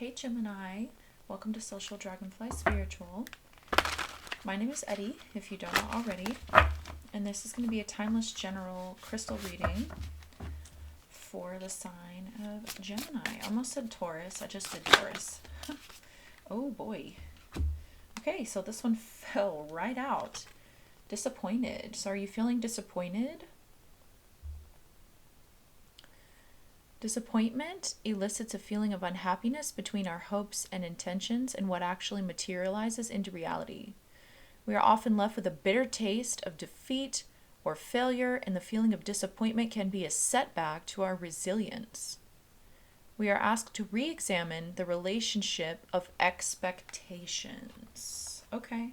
Hey Gemini, welcome to Social Dragonfly Spiritual. My name is Eddie, if you don't know already, and this is going to be a timeless general crystal reading for the sign of Gemini. I almost said Taurus, I just did Taurus. Oh boy. Okay, so this one fell right out. Disappointed. So are you feeling disappointed? Disappointment elicits a feeling of unhappiness between our hopes and intentions and what actually materializes into reality. We are often left with a bitter taste of defeat or failure, and the feeling of disappointment can be a setback to our resilience. We are asked to re-examine the relationship of expectations. Okay.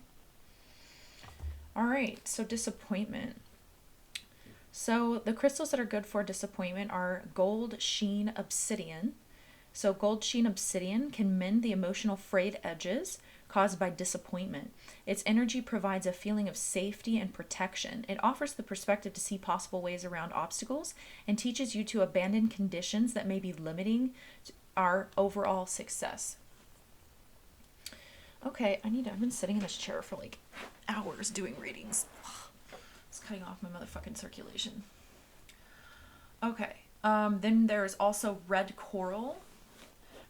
All right, so disappointment. So the crystals that are good for disappointment are gold sheen obsidian. So gold sheen obsidian can mend the emotional frayed edges caused by disappointment. Its energy provides a feeling of safety and protection. It offers the perspective to see possible ways around obstacles and teaches you to abandon conditions that may be limiting our overall success. Okay, I've been sitting in this chair for like hours doing readings. It's cutting off my motherfucking circulation. Okay, then there's also red coral.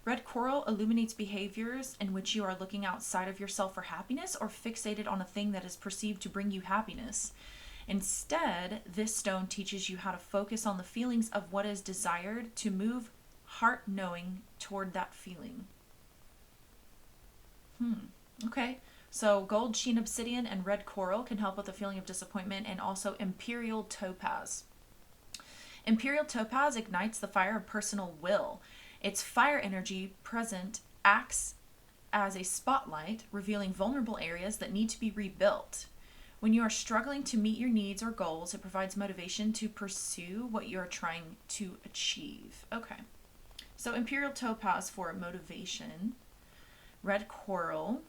Red coral illuminates behaviors in which you are looking outside of yourself for happiness or fixated on a thing that is perceived to bring you happiness. Instead, this stone teaches you how to focus on the feelings of what is desired to move heart knowing toward that feeling. Okay. So gold sheen obsidian and red coral can help with the feeling of disappointment, and also imperial topaz. Imperial topaz ignites the fire of personal will. Its fire energy present acts as a spotlight, revealing vulnerable areas that need to be rebuilt. When you are struggling to meet your needs or goals, it provides motivation to pursue what you are trying to achieve. Okay. So imperial topaz for motivation, red coral,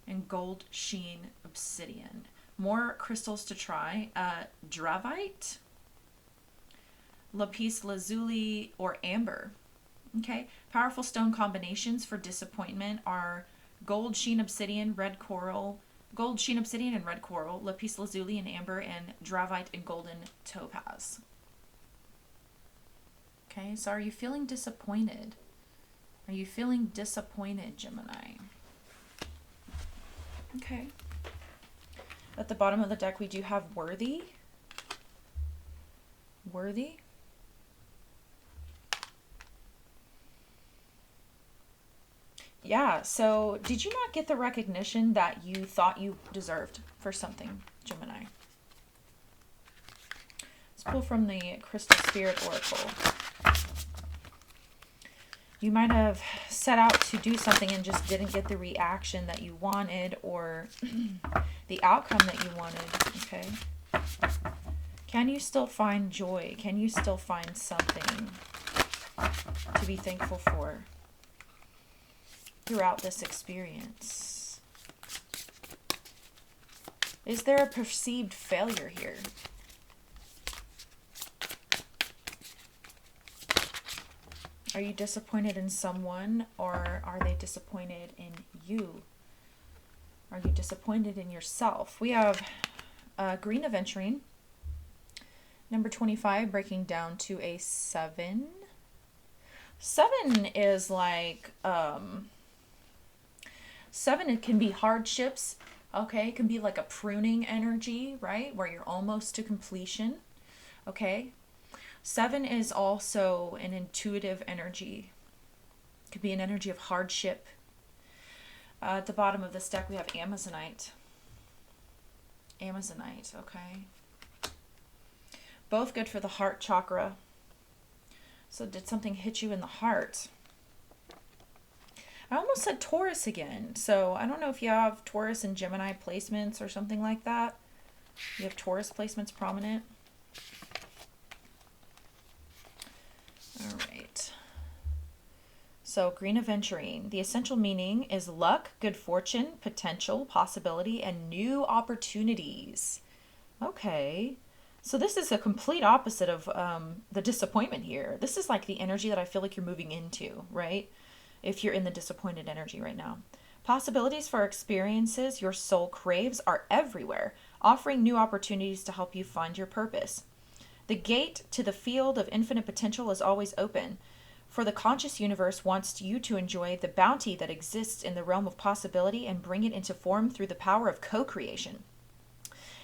and gold sheen obsidian. More crystals to try. Dravite, lapis lazuli, or amber. Okay. Powerful stone combinations for disappointment are gold sheen obsidian, and red coral, lapis lazuli and amber, and dravite and golden topaz. Okay. So are you feeling disappointed? Are you feeling disappointed, Gemini? Okay. At the bottom of the deck, we do have worthy. Worthy. Yeah, so did you not get the recognition that you thought you deserved for something, Gemini? Let's pull from the Crystal Spirit Oracle. You might have set out to do something and just didn't get the reaction that you wanted, or the outcome that you wanted, okay? Can you still find joy? Can you still find something to be thankful for throughout this experience? Is there a perceived failure here? Are you disappointed in someone, or are they disappointed in you? Are you disappointed in yourself? We have green aventurine, number 25, breaking down to a 7. 7 is like, 7, it can be hardships, okay? It can be like a pruning energy, right? Where you're almost to completion, okay? 7 is also an intuitive energy. It could be an energy of hardship. At the bottom of this deck, we have Amazonite. Amazonite, okay. Both good for the heart chakra. So did something hit you in the heart? I almost said Taurus again. So I don't know if you have Taurus and Gemini placements or something like that. You have Taurus placements prominent. All right. So green aventurine. The essential meaning is luck, good fortune, potential, possibility, and new opportunities. Okay. So this is a complete opposite of the disappointment here. This is like the energy that I feel like you're moving into, right? if you're in the disappointed energy right now. Possibilities for experiences your soul craves are everywhere, offering new opportunities to help you find your purpose. The gate to the field of infinite potential is always open, for the conscious universe wants you to enjoy the bounty that exists in the realm of possibility and bring it into form through the power of co-creation.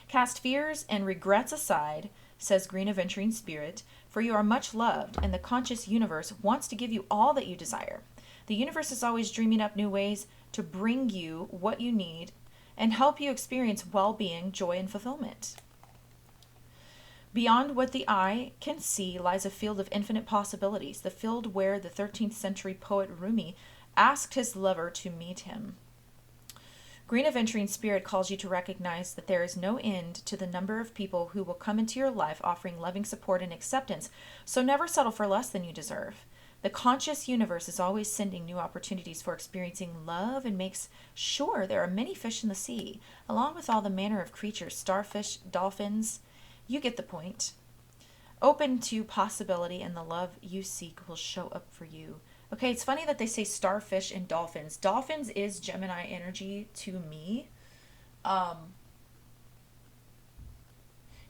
Cast fears and regrets aside, says Green Aventurine Spirit, for you are much loved, and the conscious universe wants to give you all that you desire. The universe is always dreaming up new ways to bring you what you need and help you experience well-being, joy, and fulfillment. Beyond what the eye can see lies a field of infinite possibilities, the field where the 13th century poet Rumi asked his lover to meet him. Green Aventurine Spirit calls you to recognize that there is no end to the number of people who will come into your life offering loving support and acceptance, so never settle for less than you deserve. The conscious universe is always sending new opportunities for experiencing love and makes sure there are many fish in the sea, along with all the manner of creatures, starfish, dolphins. You get the point. Open to possibility, and the love you seek will show up for you. Okay, it's funny that they say starfish and dolphins. Dolphins is Gemini energy to me.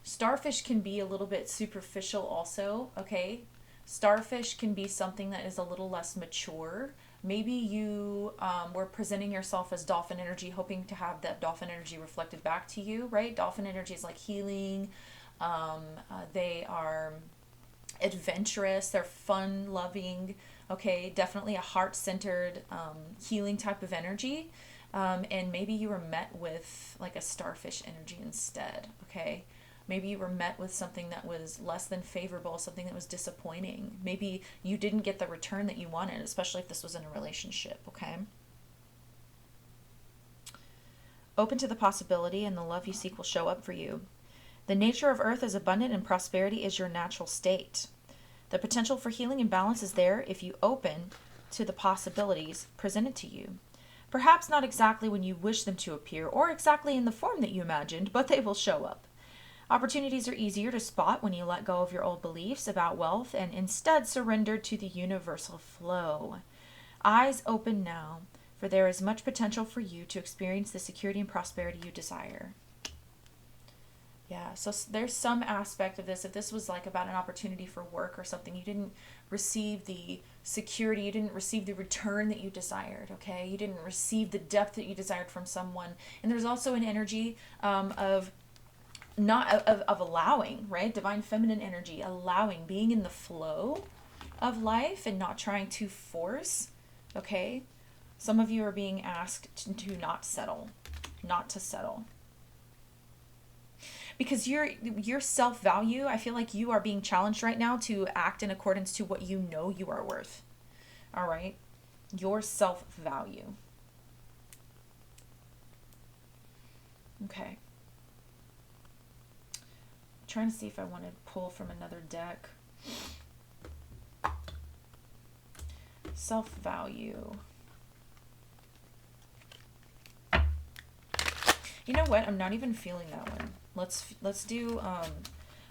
Starfish can be a little bit superficial also, okay? Starfish can be something that is a little less mature. Maybe you were presenting yourself as dolphin energy, hoping to have that dolphin energy reflected back to you, right? Dolphin energy is like healing. They are adventurous. They're fun-loving. Okay, definitely a heart-centered, healing type of energy. And maybe you were met with like a starfish energy instead, okay? Maybe you were met with something that was less than favorable, something that was disappointing. Maybe you didn't get the return that you wanted, especially if this was in a relationship, okay? Open to the possibility, and the love you seek will show up for you. The nature of earth is abundant, and prosperity is your natural state. The potential for healing and balance is there if you open to the possibilities presented to you. Perhaps not exactly when you wish them to appear or exactly in the form that you imagined, but they will show up. Opportunities are easier to spot when you let go of your old beliefs about wealth and instead surrender to the universal flow. Eyes open now, for there is much potential for you to experience the security and prosperity you desire. Yeah, so there's some aspect of this. If this was like about an opportunity for work or something, you didn't receive the security, you didn't receive the return that you desired, okay? You didn't receive the depth that you desired from someone. And there's also an energy of allowing, right? Divine feminine energy, allowing, being in the flow of life and not trying to force, okay? Some of you are being asked to not settle, not to settle. Because your self-value, I feel like you are being challenged right now to act in accordance to what you know you are worth. All right? Your self-value. Okay. I'm trying to see if I want to pull from another deck. Self-value. You know what? I'm not even feeling that one. Let's do,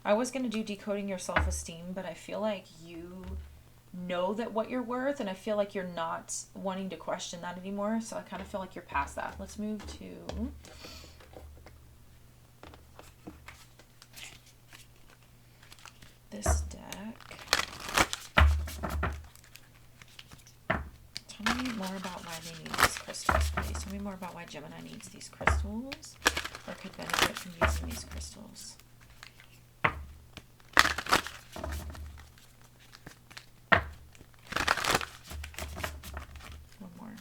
I was going to do decoding your self-esteem, but I feel like you know that what you're worth, and I feel like you're not wanting to question that anymore, so I kind of feel like you're past that. Let's move to this deck. Tell me more about why they need these crystals, please. Tell me more about why Gemini needs these crystals or could benefit from using these crystals. One more.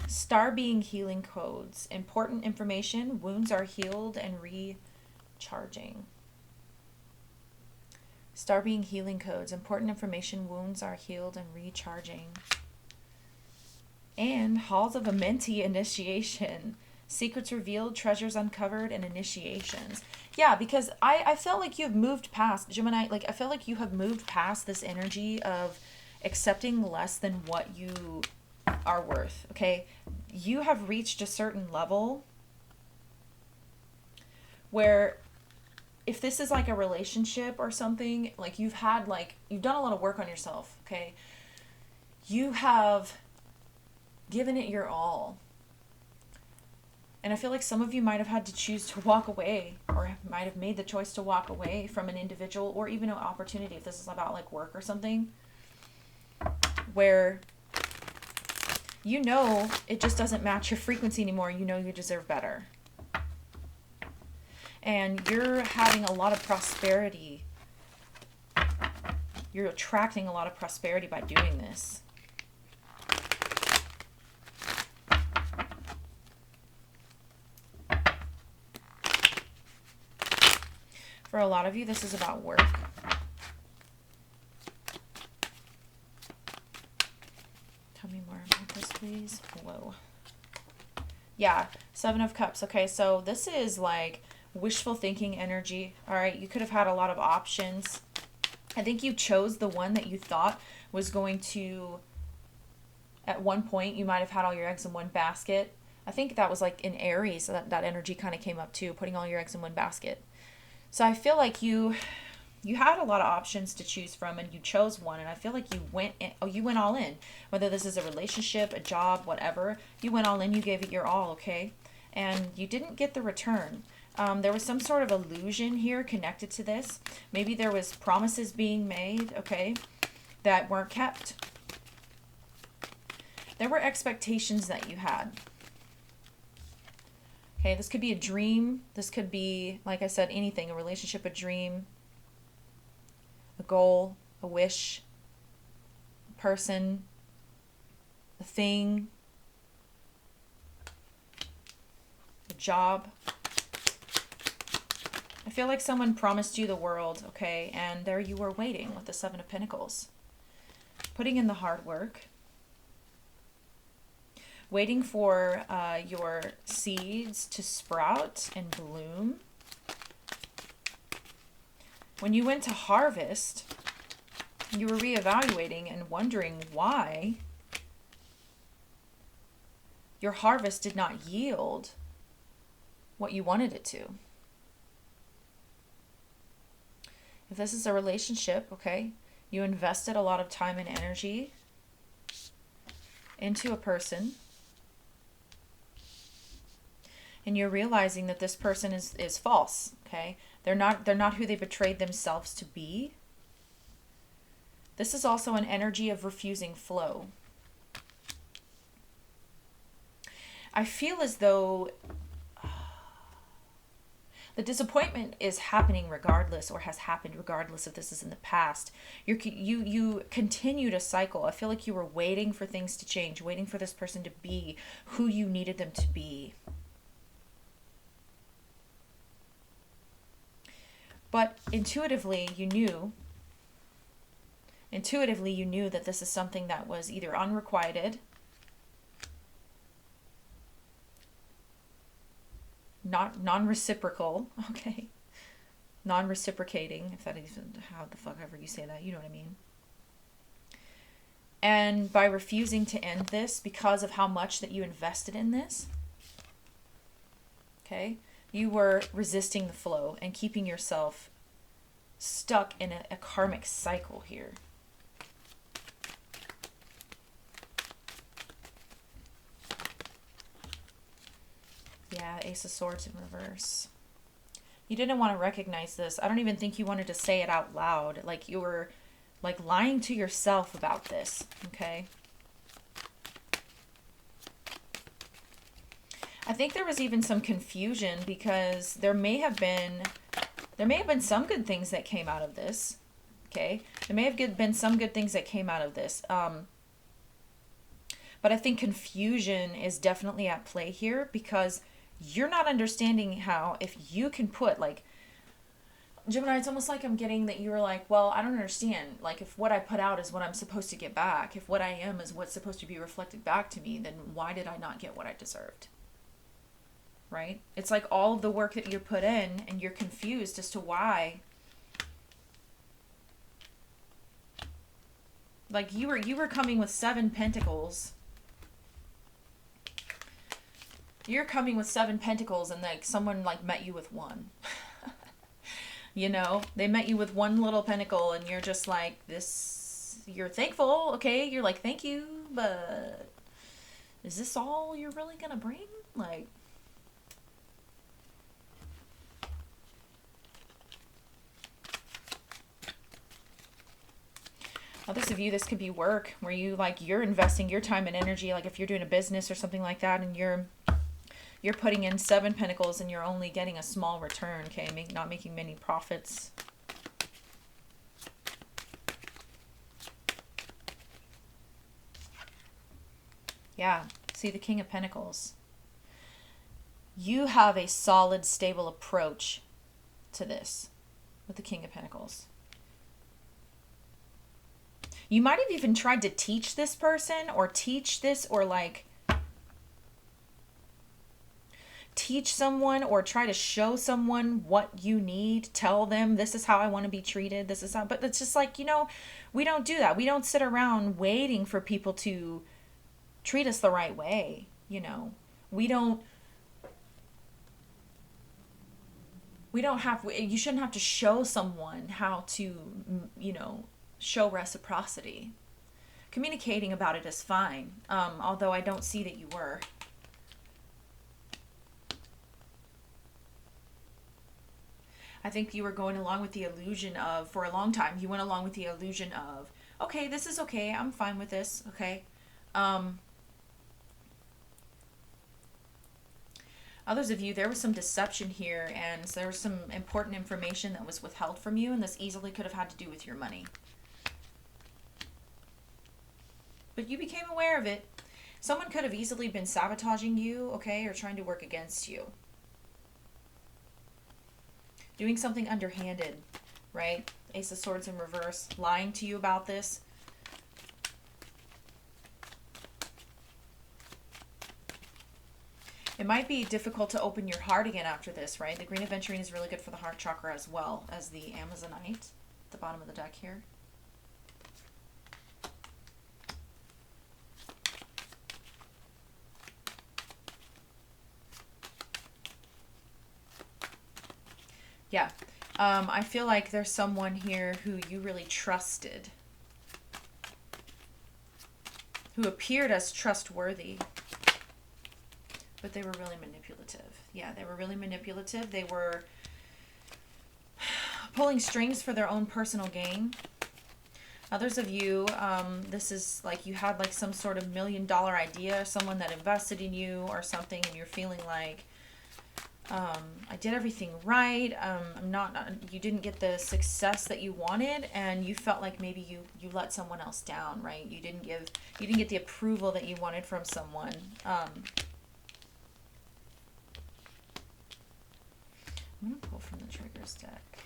Star being healing codes. Important information. Wounds are healed and recharging. Star being healing codes. Important information. Wounds are healed and recharging. And Halls of Amenti initiation. Secrets revealed, treasures uncovered, and initiations. Yeah, because I felt like you've moved past, Gemini, like I feel like you have moved past this energy of accepting less than what you are worth, okay? You have reached a certain level where if this is like a relationship or something, like you've done a lot of work on yourself, okay? You have given it your all. And I feel like some of you might have had to choose to walk away, or might have made the choice to walk away from an individual or even an opportunity, if this is about like work or something, where you know it just doesn't match your frequency anymore. You know you deserve better. And you're having a lot of prosperity. You're attracting a lot of prosperity by doing this. For a lot of you, this is about work. Tell me more about this, please. Whoa. Yeah, Seven of Cups. Okay, so this is like wishful thinking energy. All right, you could have had a lot of options. I think you chose the one that you thought was going to, at one point, you might have had all your eggs in one basket. I think that was like in Aries, so that energy kind of came up too, putting all your eggs in one basket. So I feel like you had a lot of options to choose from, and you chose one, and I feel like you went all in. Whether this is a relationship, a job, whatever, you went all in, you gave it your all, okay? And you didn't get the return. There was some sort of illusion here connected to this. Maybe there was promises being made, okay, that weren't kept. There were expectations that you had. Okay, this could be a dream. This could be, like I said, anything. A relationship, a dream, a goal, a wish, a person, a thing, a job. I feel like someone promised you the world, okay, and there you were waiting with the Seven of Pentacles. Putting in the hard work. Waiting for your seeds to sprout and bloom. When you went to harvest, you were reevaluating and wondering why your harvest did not yield what you wanted it to. If this is a relationship, okay, you invested a lot of time and energy into a person, and you're realizing that this person is false, okay? They're not who they betrayed themselves to be. This is also an energy of refusing flow. I feel as though the disappointment is happening regardless, or has happened regardless if this is in the past. You continued a cycle. I feel like you were waiting for things to change, waiting for this person to be who you needed them to be. But intuitively you knew that this is something that was either unrequited, not non-reciprocal, okay? Non-reciprocating, if that is how the fuck ever you say that, you know what I mean? And by refusing to end this because of how much that you invested in this, okay? You were resisting the flow and keeping yourself stuck in a karmic cycle here. Yeah, Ace of Swords in reverse. You didn't want to recognize this. I don't even think you wanted to say it out loud. Like you were like lying to yourself about this, okay? I think there was even some confusion because there may have been some good things that came out of this. Okay, there may have been some good things that came out of this. But I think confusion is definitely at play here because you're not understanding how, if you can put, like, Gemini, it's almost like I'm getting that you were like, well, I don't understand. Like, if what I put out is what I'm supposed to get back, if what I am is what's supposed to be reflected back to me, then why did I not get what I deserved? Right? It's like all of the work that you put in and you're confused as to why. Like you were coming with 7 pentacles You're coming with 7 pentacles and like someone like met you with one. You know, they met you with one little pentacle and you're just like, this, you're thankful, okay? You're like, thank you, but is this all you're really gonna bring? Like, others of you, this could be work where you like, you're investing your time and energy. Like if you're doing a business or something like that and you're putting in 7 pentacles and you're only getting a small return, okay? Not making many profits. Yeah, see the King of Pentacles. You have a solid, stable approach to this with the King of Pentacles. You might have even tried to teach this person or teach this or like teach someone or try to show someone what you need. Tell them this is how I want to be treated. This is how, but it's just like, you know, we don't do that. We don't sit around waiting for people to treat us the right way. You know, we don't have, you shouldn't have to show someone how to, you know, show reciprocity. Communicating about it is fine. Although I don't see that you were. I think you were going along with the illusion of, for a long time, you went along with the illusion of, okay, this is okay. I'm fine with this. Okay. Others of you, there was some deception here and there was some important information that was withheld from you, and this easily could have had to do with your money. But you became aware of it. Someone could have easily been sabotaging you, okay, or trying to work against you. Doing something underhanded, right? Ace of Swords in reverse, lying to you about this. It might be difficult to open your heart again after this, right? The Green Aventurine is really good for the heart chakra as well as the Amazonite at the bottom of the deck here. Yeah. I feel like there's someone here who you really trusted, who appeared as trustworthy, but they were really manipulative. Yeah, they were really manipulative. They were pulling strings for their own personal gain. Others of you, this is like you had like some sort of $1 million idea, someone that invested in you or something, and you're feeling like, I did everything right. You didn't get the success that you wanted, and you felt like maybe you let someone else down, right? You didn't get the approval that you wanted from someone. I'm going to pull from the triggers deck.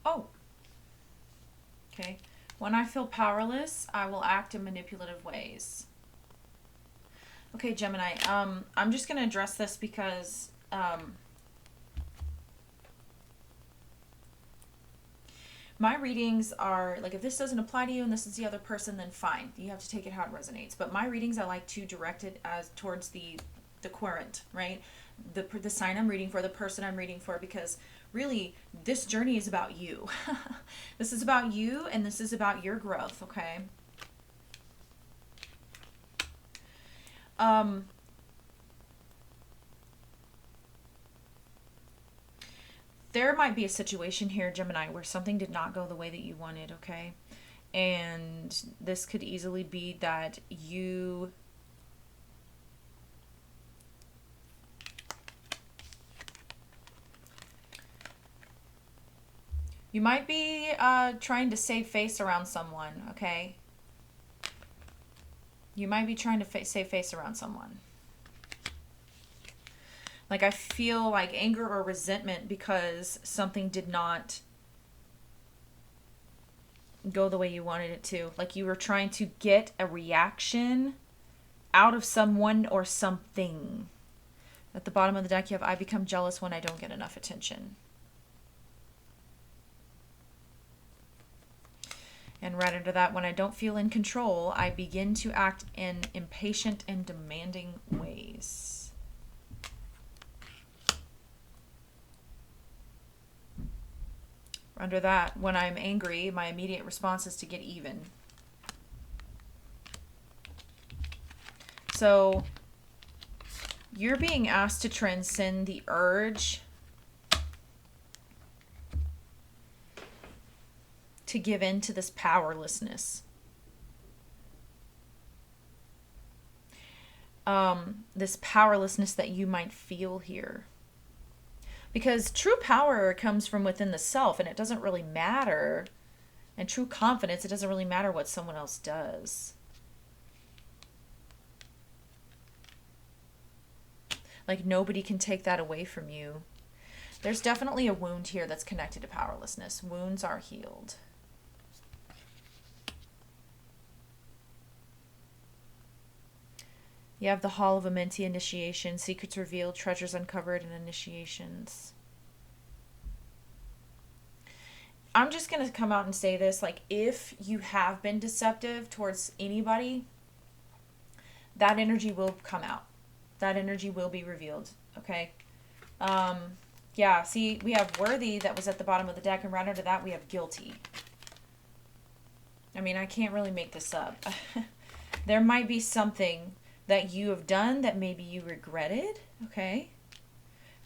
Oh. Okay. When I feel powerless, I will act in manipulative ways. Okay, Gemini. I'm just going to address this because my readings are, like, if this doesn't apply to you and this is the other person, then fine. You have to take it how it resonates. But my readings, I like to direct it as towards the querent, right? The sign I'm reading for, the person I'm reading for, because really this journey is about you. This is about you, and this is about your growth, okay? There might be a situation here, Gemini, where something did not go the way that you wanted, okay? And this could easily be that you You might be trying to save face around someone, okay? You might be trying to save face around someone. Like, I feel like anger or resentment because something did not go the way you wanted it to. Like, you were trying to get a reaction out of someone or something. At the bottom of the deck, you have, I become jealous when I don't get enough attention. And right under that, when I don't feel in control, I begin to act in impatient and demanding ways. Under that, when I'm angry, my immediate response is to get even. So you're being asked to transcend the urge to give in to this powerlessness. This powerlessness that you might feel here. Because true power comes from within the self, and it doesn't really matter. And true confidence, it doesn't really matter what someone else does. Like, nobody can take that away from you. There's definitely a wound here that's connected to powerlessness. Wounds are healed. You have the Hall of Amenti initiation, secrets revealed, treasures uncovered, and initiations. I'm just going to come out and say this. Like, if you have been deceptive towards anybody, that energy will come out. That energy will be revealed. Okay? Yeah, see, we have worthy that was at the bottom of the deck, and right under that we have guilty. I mean, I can't really make this up. There might be something that you have done that maybe you regretted, okay?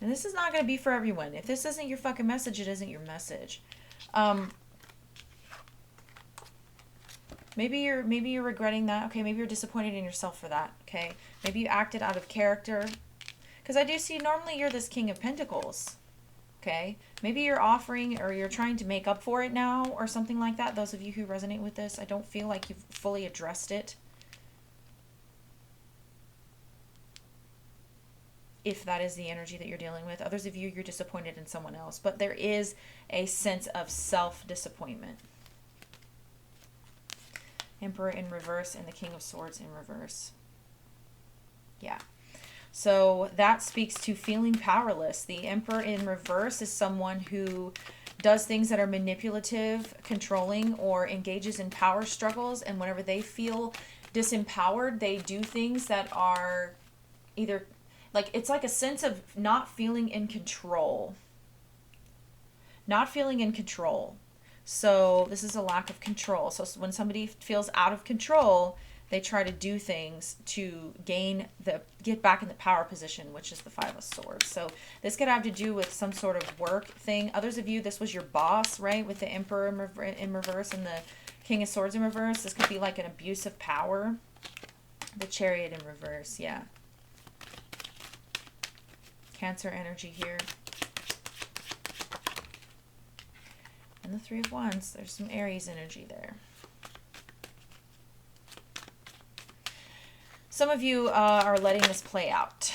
And this is not going to be for everyone. If this isn't your fucking message, it isn't your message. Maybe you're regretting that. Okay, maybe you're disappointed in yourself for that, okay? Maybe you acted out of character. Because I do see normally you're this King of Pentacles, okay? Maybe you're offering or you're trying to make up for it now or something like that. Those of you who resonate with this, I don't feel like you've fully addressed it. If that is the energy that you're dealing with. Others of you, you're disappointed in someone else. But there is a sense of self-disappointment. Emperor in reverse and the King of Swords in reverse. Yeah. So that speaks to feeling powerless. The Emperor in reverse is someone who does things that are manipulative, controlling, or engages in power struggles. And whenever they feel disempowered, they do things that are either... like, it's like a sense of not feeling in control. Not feeling in control. So this is a lack of control. So when somebody feels out of control, they try to do things to get back in the power position, which is the Five of Swords. So this could have to do with some sort of work thing. Others of you, this was your boss, right? With the Emperor in reverse and the King of Swords in reverse. This could be like an abuse of power. The Chariot in reverse, yeah. Cancer energy here. And the Three of Wands. There's some Aries energy there. Some of you are letting this play out.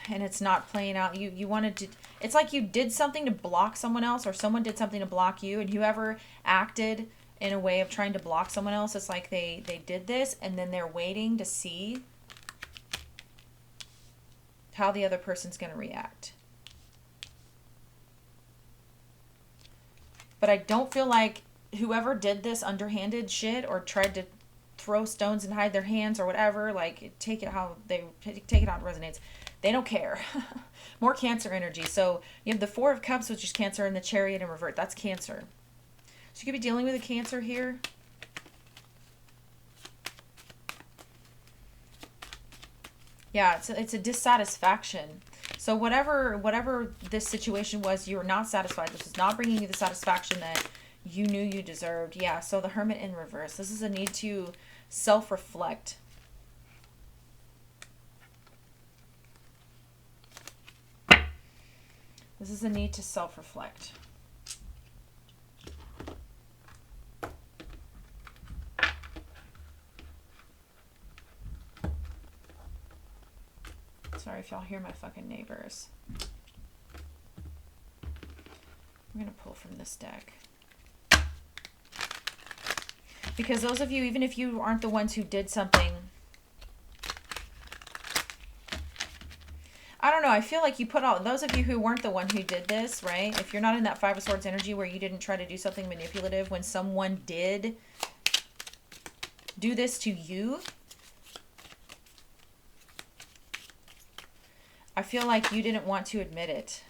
And it's not playing out. You wanted to... it's like you did something to block someone else. Or someone did something to block you. And whoever acted in a way of trying to block someone else, it's like they did this. And then they're waiting to see how the other person's going to react. But I don't feel like whoever did this underhanded shit or tried to throw stones and hide their hands or whatever, like, take it how it resonates. They don't care. More Cancer energy. So you have the Four of Cups, which is Cancer, and the Chariot in reverse. That's Cancer. So you could be dealing with a Cancer here. Yeah, it's a dissatisfaction. So whatever this situation was, you were not satisfied. This is not bringing you the satisfaction that you knew you deserved. Yeah, so the Hermit in reverse. This is a need to self-reflect. This is a need to self-reflect. if y'all hear my fucking neighbors. I'm going to pull from this deck. Because those of you, even if you aren't the ones who did something, I don't know, I feel like you put all, those of you who weren't the one who did this, right? If you're not in that Five of Swords energy where you didn't try to do something manipulative when someone did do this to you, I feel like you didn't want to admit it.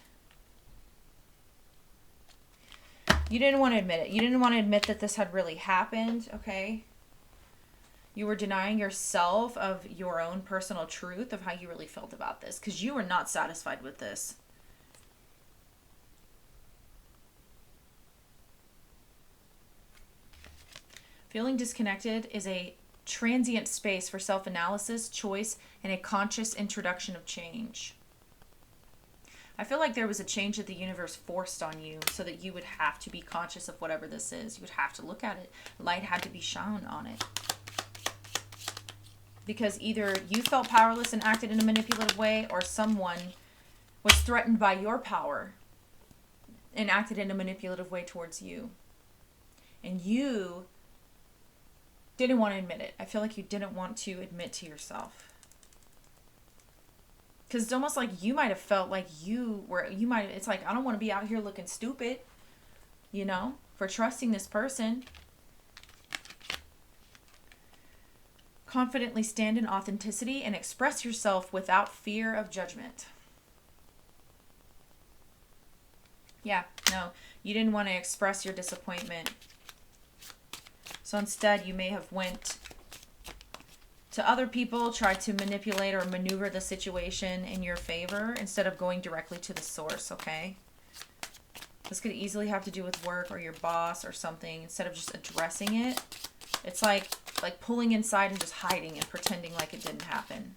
You didn't want to admit it. You didn't want to admit that this had really happened, okay? You were denying yourself of your own personal truth of how you really felt about this because you were not satisfied with this. Feeling disconnected is a transient space for self-analysis, choice, and a conscious introduction of change. I feel like there was a change that the universe forced on you so that you would have to be conscious of whatever this is. You would have to look at it. Light had to be shone on it. Because either you felt powerless and acted in a manipulative way, or someone was threatened by your power and acted in a manipulative way towards you. And you didn't want to admit it. I feel like you didn't want to admit to yourself. Because it's almost like you might have felt like it's like, I don't want to be out here looking stupid, you know, for trusting this person. Confidently stand in authenticity and express yourself without fear of judgment. Yeah, no, you didn't want to express your disappointment. So instead, you may have went to other people, tried to manipulate or maneuver the situation in your favor instead of going directly to the source, okay? This could easily have to do with work or your boss or something. Instead of just addressing it, it's like pulling inside and just hiding and pretending like it didn't happen.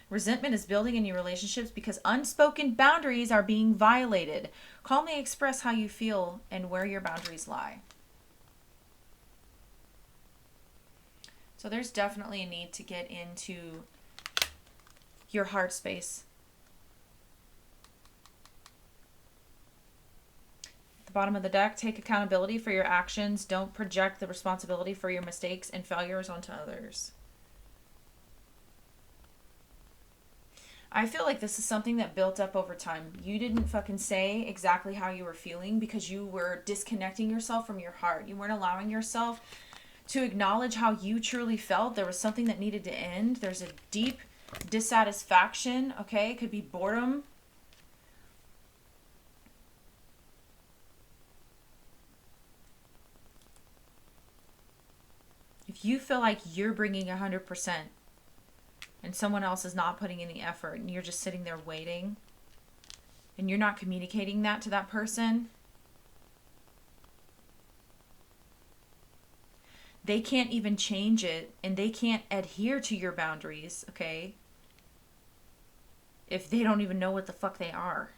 Resentment is building in your relationships because unspoken boundaries are being violated. Calmly express how you feel and where your boundaries lie. So there's definitely a need to get into your heart space. The bottom of the deck, take accountability for your actions. Don't project the responsibility for your mistakes and failures onto others. I feel like this is something that built up over time. You didn't fucking say exactly how you were feeling because you were disconnecting yourself from your heart. You weren't allowing yourself to acknowledge how you truly felt. There was something that needed to end. There's a deep dissatisfaction, okay? It could be boredom. If you feel like you're bringing 100% and someone else is not putting in the effort and you're just sitting there waiting and you're not communicating that to that person, they can't even change it and they can't adhere to your boundaries, okay? If they don't even know what the fuck they are.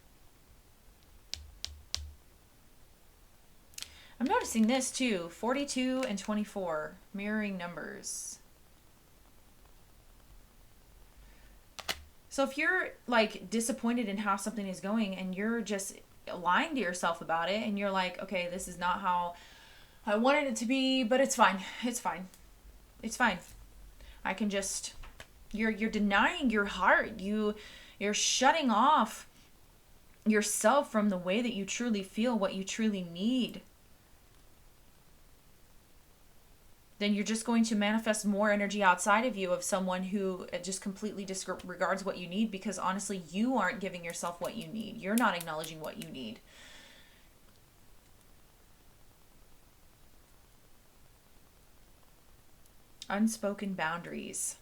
I'm noticing this too, 42 and 24, mirroring numbers. So if you're like disappointed in how something is going and you're just lying to yourself about it and you're like, okay, this is not how I wanted it to be, but it's fine. It's fine. It's fine. I can just, you're denying your heart. You're shutting off yourself from the way that you truly feel, what you truly need. Then you're just going to manifest more energy outside of you of someone who just completely disregards what you need because honestly, you aren't giving yourself what you need. You're not acknowledging what you need. Unspoken boundaries.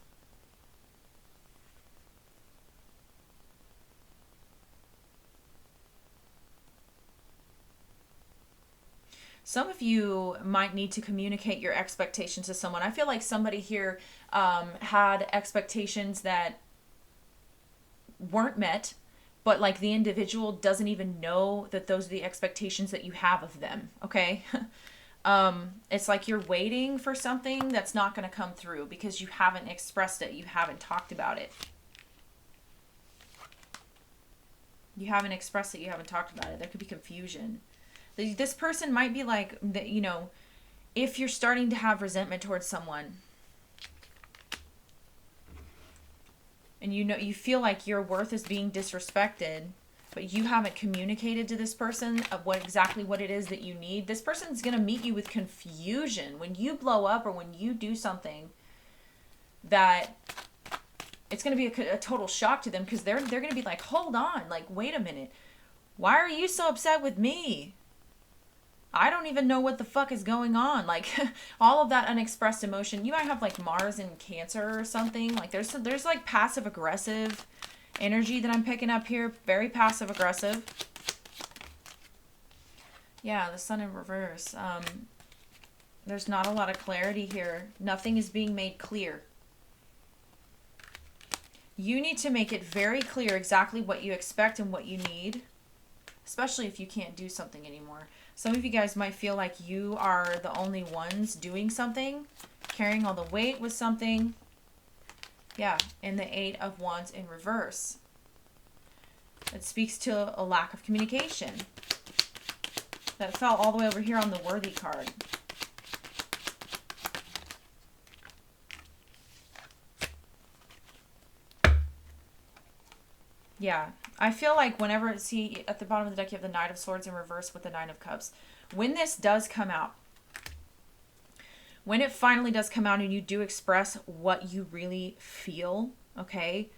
Some of you might need to communicate your expectations to someone. I feel like somebody here had expectations that weren't met, but like the individual doesn't even know that those are the expectations that you have of them, okay? It's like you're waiting for something that's not going to come through because you haven't expressed it. You haven't talked about it. You haven't expressed it. You haven't talked about it. There could be confusion. This person might be like, you know, if you're starting to have resentment towards someone and you know, you feel like your worth is being disrespected, but you haven't communicated to this person of exactly what it is that you need, this person's going to meet you with confusion. When you blow up or when you do something that it's going to be a total shock to them, because they're going to be like, hold on, like, wait a minute. Why are you so upset with me? I don't even know what the fuck is going on. Like, all of that unexpressed emotion. You might have like Mars in Cancer or something. Like there's like passive aggressive energy that I'm picking up here. Very passive aggressive. Yeah, the Sun in reverse. There's not a lot of clarity here. Nothing is being made clear. You need to make it very clear exactly what you expect and what you need, especially if you can't do something anymore. Some of you guys might feel like you are the only ones doing something, carrying all the weight with something. Yeah, and the 8 of Wands in reverse. It speaks to a lack of communication. That fell all the way over here on the Worthy card. Yeah, I feel like whenever, see, at the bottom of the deck, you have the Knight of Swords in reverse with the Nine of Cups. When this does come out, when it finally does come out and you do express what you really feel, okay,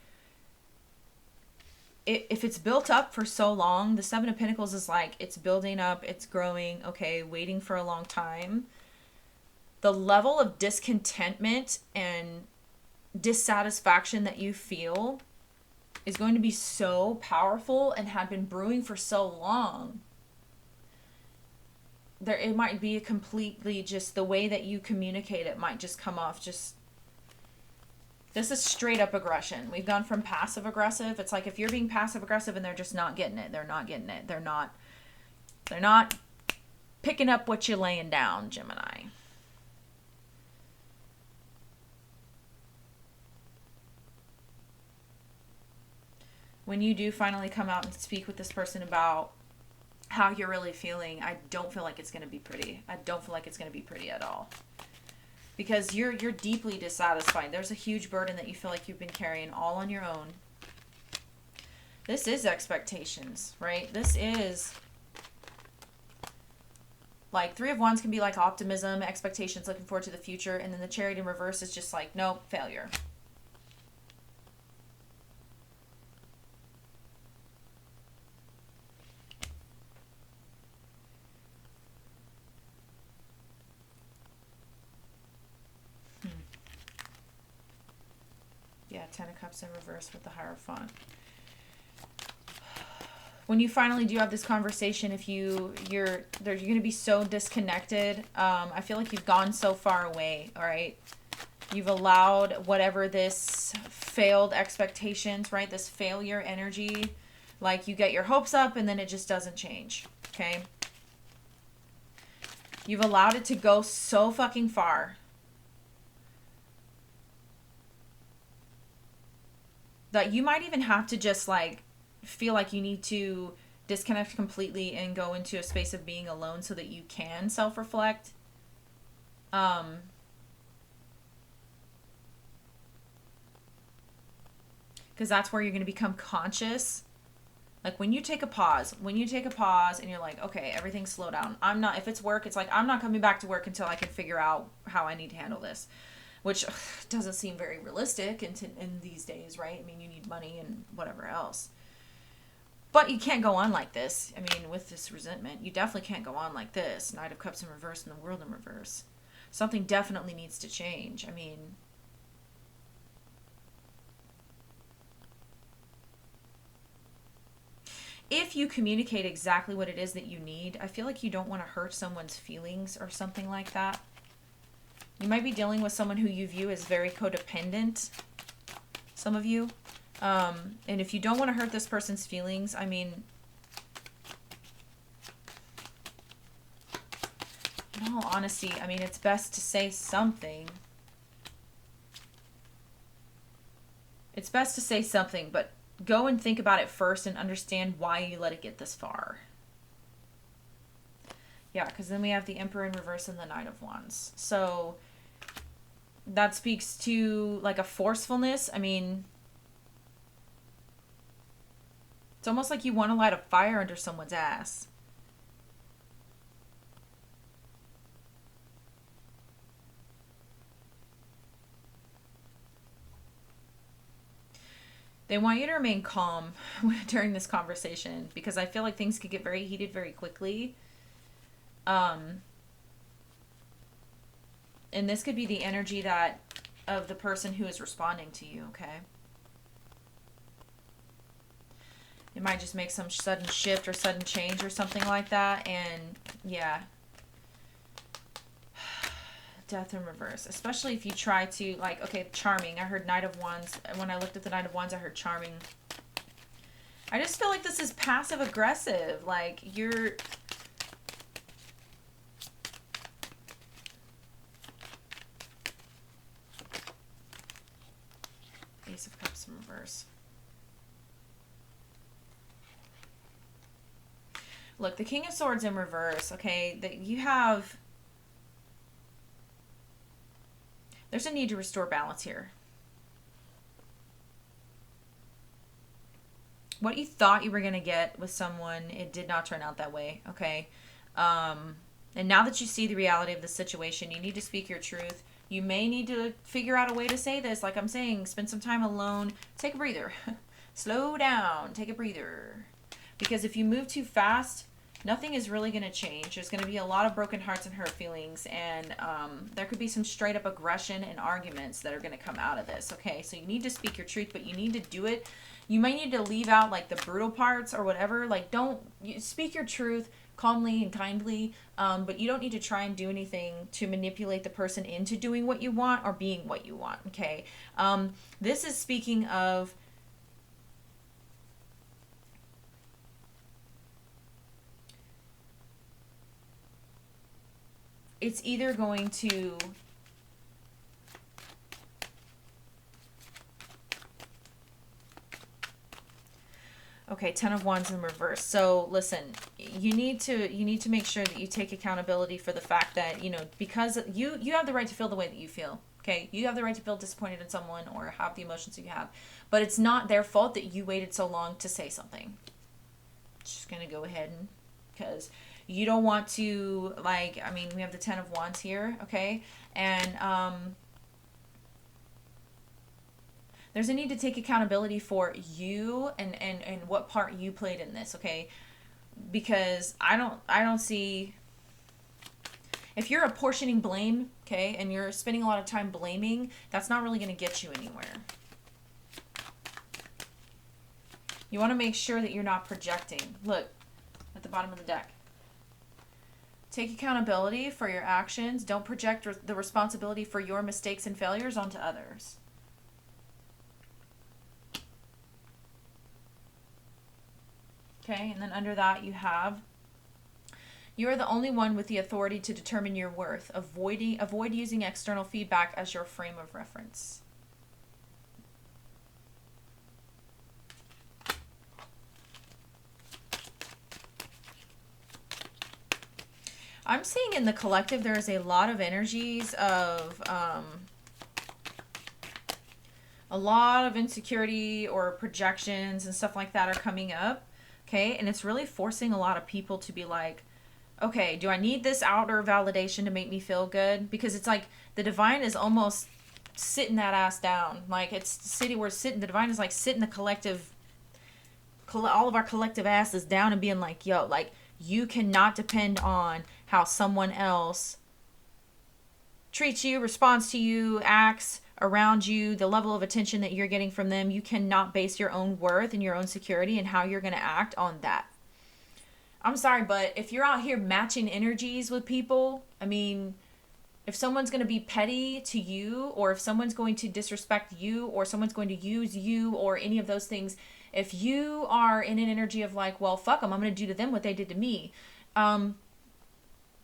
if it's built up for so long, the Seven of Pentacles is like, it's building up, it's growing, okay, waiting for a long time. The level of discontentment and dissatisfaction that you feel is going to be so powerful and had been brewing for so long. It might be a completely just the way that you communicate it might just come off just, this is straight up aggression. We've gone from passive aggressive. It's like if you're being passive aggressive and they're just not getting it. They're not getting it. They're not picking up what you're laying down, Gemini. When you do finally come out and speak with this person about how you're really feeling, I don't feel like it's going to be pretty. I don't feel like it's going to be pretty at all. Because you're deeply dissatisfied. There's a huge burden that you feel like you've been carrying all on your own. This is expectations, right? This is like Three of Wands can be like optimism, expectations, looking forward to the future. And then the Chariot in reverse is just like, nope, failure. Yeah, Ten of Cups in reverse with the Hierophant. When you finally do have this conversation, if you're going to be so disconnected. I feel like you've gone so far away, all right? You've allowed whatever this failed expectations, right? This failure energy, like you get your hopes up and then it just doesn't change, okay? You've allowed it to go so fucking far that you might even have to just like feel like you need to disconnect completely and go into a space of being alone so that you can self-reflect. Because that's where you're going to become conscious. Like when you take a pause and you're like, okay, everything slow down. If it's work, it's like, I'm not coming back to work until I can figure out how I need to handle this. Which doesn't seem very realistic in these days, right? I mean, you need money and whatever else. But you can't go on like this. I mean, with this resentment, you definitely can't go on like this. Knight of Cups in reverse and the World in reverse. Something definitely needs to change. I mean, if you communicate exactly what it is that you need, I feel like you don't want to hurt someone's feelings or something like that. You might be dealing with someone who you view as very codependent, some of you. And if you don't want to hurt this person's feelings, I mean, in all honesty, I mean, it's best to say something. It's best to say something, but go and think about it first and understand why you let it get this far. Yeah, because then we have the Emperor in reverse and the Knight of Wands. So that speaks to like a forcefulness. I mean, it's almost like you want to light a fire under someone's ass. They want you to remain calm during this conversation because I feel like things could get very heated very quickly. And this could be the energy that of the person who is responding to you, okay? It might just make some sudden shift or sudden change or something like that. And yeah. Death in reverse. Especially if you try to, like, okay, charming. I heard Knight of Wands. When I looked at the Knight of Wands, I heard charming. I just feel like this is passive aggressive. Like, you're... Ace of Cups in reverse. Look, the King of Swords in reverse, okay? That you have... There's a need to restore balance here. What you thought you were going to get with someone, it did not turn out that way, okay? And now that you see the reality of the situation, you need to speak your truth. You may need to figure out a way to say this. Like I'm saying, spend some time alone. Take a breather. Slow down. Take a breather. Because if you move too fast, nothing is really going to change. There's going to be a lot of broken hearts and hurt feelings. And there could be some straight up aggression and arguments that are going to come out of this. Okay, so you need to speak your truth, but you need to do it. You might need to leave out like the brutal parts or whatever. Like speak your truth calmly and kindly. But you don't need to try and do anything to manipulate the person into doing what you want or being what you want. Okay, this is speaking of... It's either going to okay, Ten of Wands in reverse. So listen, you need to make sure that you take accountability for the fact that, you know, because you have the right to feel the way that you feel. Okay, you have the right to feel disappointed in someone or have the emotions that you have, but it's not their fault that you waited so long to say something. Just gonna go ahead and because you don't want to, like, I mean, we have the Ten of Wands here, okay? And there's a need to take accountability for you and what part you played in this, okay? Because I don't see... If you're apportioning blame, okay, and you're spending a lot of time blaming, that's not really going to get you anywhere. You want to make sure that you're not projecting. Look, at the bottom of the deck. Take accountability for your actions. Don't project the responsibility for your mistakes and failures onto others. Okay, and then under that you have, you are the only one with the authority to determine your worth. Avoid using external feedback as your frame of reference. I'm seeing in the collective there is a lot of energies of a lot of insecurity or projections and stuff like that are coming up, okay? And it's really forcing a lot of people to be like, okay, do I need this outer validation to make me feel good? Because it's like the divine is almost sitting that ass down. Like it's sitting, we're sitting, the divine is like sitting the collective, all of our collective asses down and being like, yo, like you cannot depend on how someone else treats you, responds to you, acts around you, the level of attention that you're getting from them. You cannot base your own worth and your own security and how you're going to act on that. I'm sorry, but if you're out here matching energies with people, I mean, if someone's going to be petty to you, or if someone's going to disrespect you, or someone's going to use you, or any of those things, if you are in an energy of like, well, fuck them, I'm going to do to them what they did to me,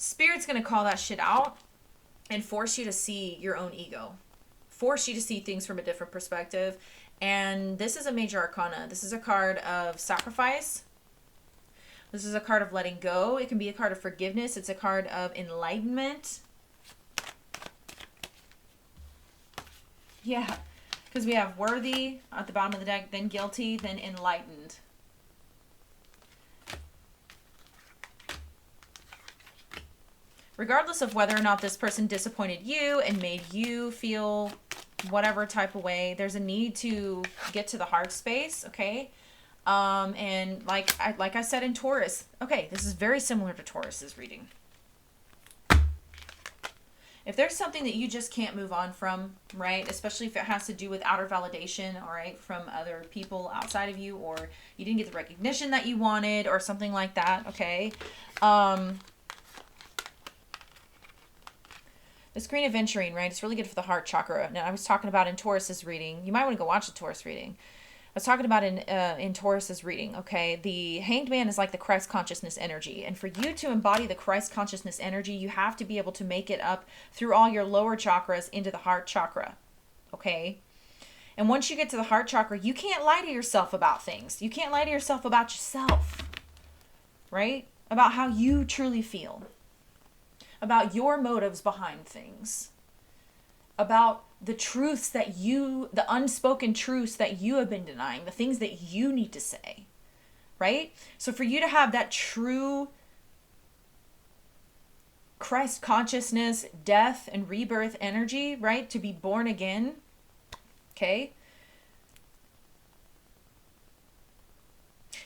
Spirit's going to call that shit out and force you to see your own ego. Force you to see things from a different perspective And this is a major arcana. This is a card of sacrifice. This is a card of letting go. It can be a card of forgiveness. It's a card of enlightenment. Yeah, because we have worthy at the bottom of the deck, then guilty, then enlightened. Regardless of whether or not this person disappointed you and made you feel whatever type of way, there's a need to get to the heart space, okay? And like I said in Taurus, okay, this is very similar to Taurus's reading. If there's something that you just can't move on from, right, especially if it has to do with outer validation, all right, from other people outside of you, or you didn't get the recognition that you wanted or something like that, okay? This Queen of Venturing, right, it's really good for the heart chakra. Now, I was talking about in Taurus's reading. You might want to go watch the Taurus reading. I was talking about in Taurus's reading, okay? The Hanged Man is like the Christ consciousness energy. And for you to embody the Christ consciousness energy, you have to be able to make it up through all your lower chakras into the heart chakra, okay? And once you get to the heart chakra, you can't lie to yourself about things. You can't lie to yourself about yourself, right? About how you truly feel. About your motives behind things, about the truths that you, the unspoken truths that you have been denying, the things that you need to say, right? So for you to have that true Christ consciousness, death and rebirth energy, right? To be born again, okay?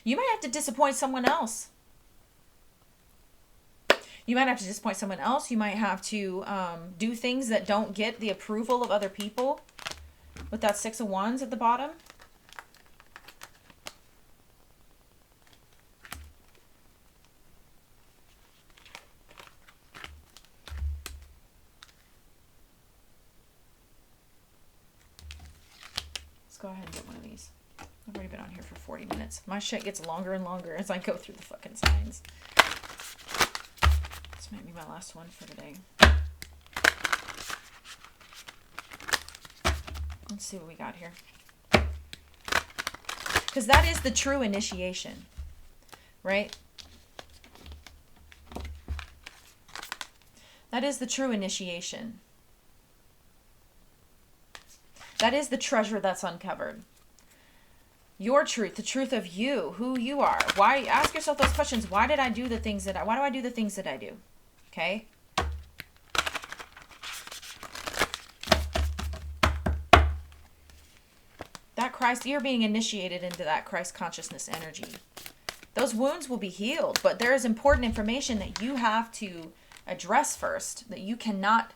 You might have to disappoint someone else. You might have to disappoint someone else. You might have to do things that don't get the approval of other people with that Six of Wands at the bottom. Let's go ahead and get one of these. I've already been on here for 40 minutes. My shit gets longer and longer as I go through the fucking signs. This might be my last one for today. Let's see what we got here. Because that is the true initiation, right? That is the true initiation. That is the treasure that's uncovered. Your truth, the truth of you, who you are. Why? Ask yourself those questions. Why did I do the things that why do I do the things that I do? Okay? That Christ, you're being initiated into that Christ consciousness energy. Those wounds will be healed, but there is important information that you have to address first, that you cannot,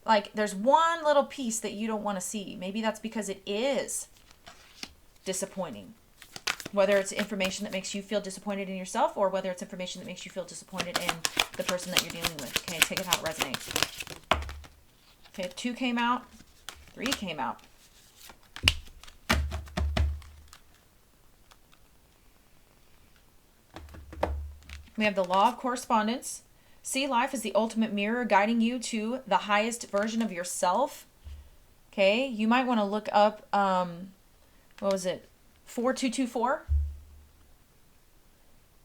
like, there's one little piece that you don't want to see. Maybe that's because it is disappointing. Whether it's information that makes you feel disappointed in yourself, or whether it's information that makes you feel disappointed in the person that you're dealing with. Okay, take it how it resonates. Okay, 2 came out, 3 came out. We have the law of correspondence. See life as the ultimate mirror guiding you to the highest version of yourself. Okay, you might want to look up, what was it? 4224.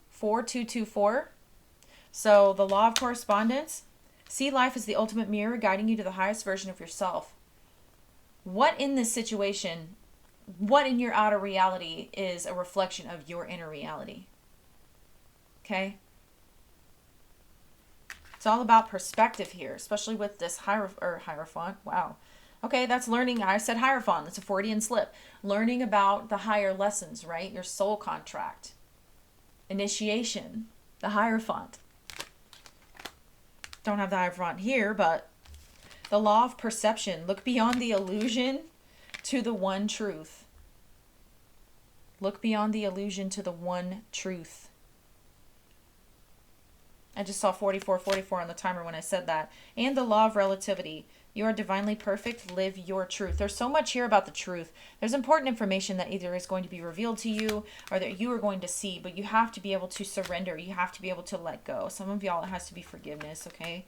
4224. So the law of correspondence. See life as the ultimate mirror guiding you to the highest version of yourself. What in this situation, what in your outer reality is a reflection of your inner reality? Okay? It's all about perspective here, especially with this Hierophant. Wow. Okay, that's learning. I said Hierophant. That's a Freudian slip. Learning about the higher lessons, right? Your soul contract. Initiation. The Hierophant. Don't have the Hierophant here, but the law of perception. Look beyond the illusion to the one truth. Look beyond the illusion to the one truth. I just saw 4444 on the timer when I said that. And the law of relativity. You are divinely perfect. Live your truth. There's so much here about the truth. There's important information that either is going to be revealed to you or that you are going to see, but you have to be able to surrender. You have to be able to let go. Some of y'all, it has to be forgiveness, okay?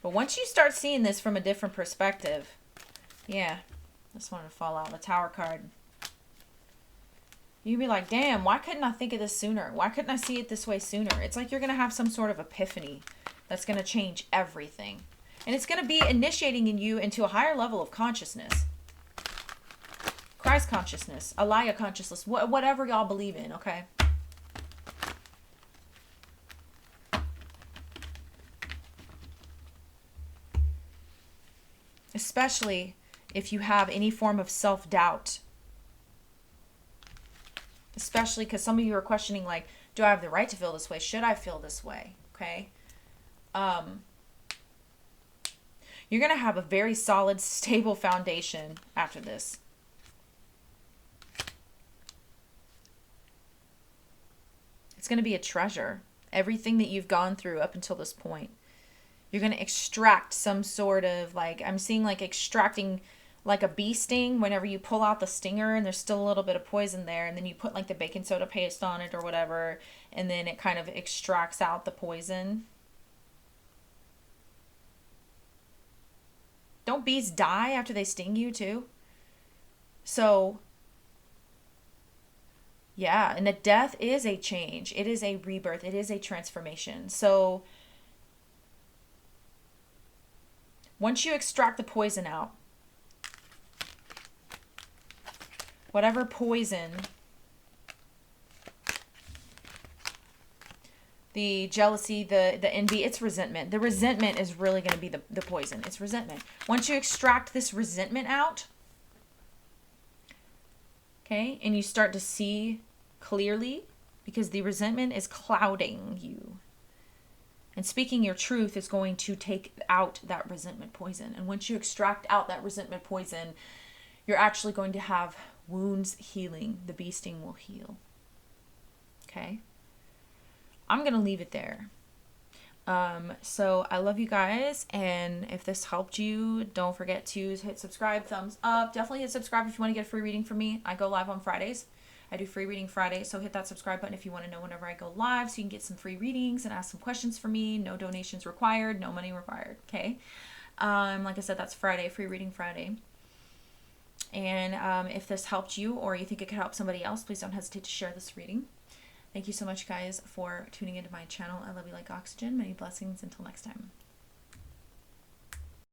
But once you start seeing this from a different perspective, yeah, this one to fall out, the Tower card. You'd be like, damn, why couldn't I think of this sooner? Why couldn't I see it this way sooner? It's like you're going to have some sort of epiphany that's going to change everything. And it's going to be initiating in you into a higher level of consciousness. Christ consciousness, Alaya consciousness, whatever y'all believe in, okay? Especially if you have any form of self-doubt. Especially because some of you are questioning, like, do I have the right to feel this way? Should I feel this way? Okay? You're going to have a very solid, stable foundation after this. It's going to be a treasure. Everything that you've gone through up until this point. You're going to extract some sort of, like, I'm seeing like extracting like a bee sting whenever you pull out the stinger and there's still a little bit of poison there, and then you put like the baking soda paste on it or whatever, and then it kind of extracts out the poison. Don't bees die after they sting you too? So yeah, and a death is a change. It is a rebirth. It is a transformation. So once you extract the poison out, whatever poison, the jealousy, the envy, it's resentment. The resentment is really going to be the poison. It's resentment. Once you extract this resentment out, okay, and you start to see clearly, because the resentment is clouding you. And speaking your truth is going to take out that resentment poison. And once you extract out that resentment poison, you're actually going to have wounds healing. The bee sting will heal. Okay? I'm going to leave it there. So I love you guys. And if this helped you, don't forget to hit subscribe, thumbs up. Definitely hit subscribe if you want to get a free reading from me. I go live on Fridays. I do free reading Friday, so hit that subscribe button if you want to know whenever I go live so you can get some free readings and ask some questions for me. No donations required, no money required, okay? Like I said, that's Friday, free reading Friday. And if this helped you or you think it could help somebody else, please don't hesitate to share this reading. Thank you so much, guys, for tuning into my channel. I love you like oxygen. Many blessings. Until next time.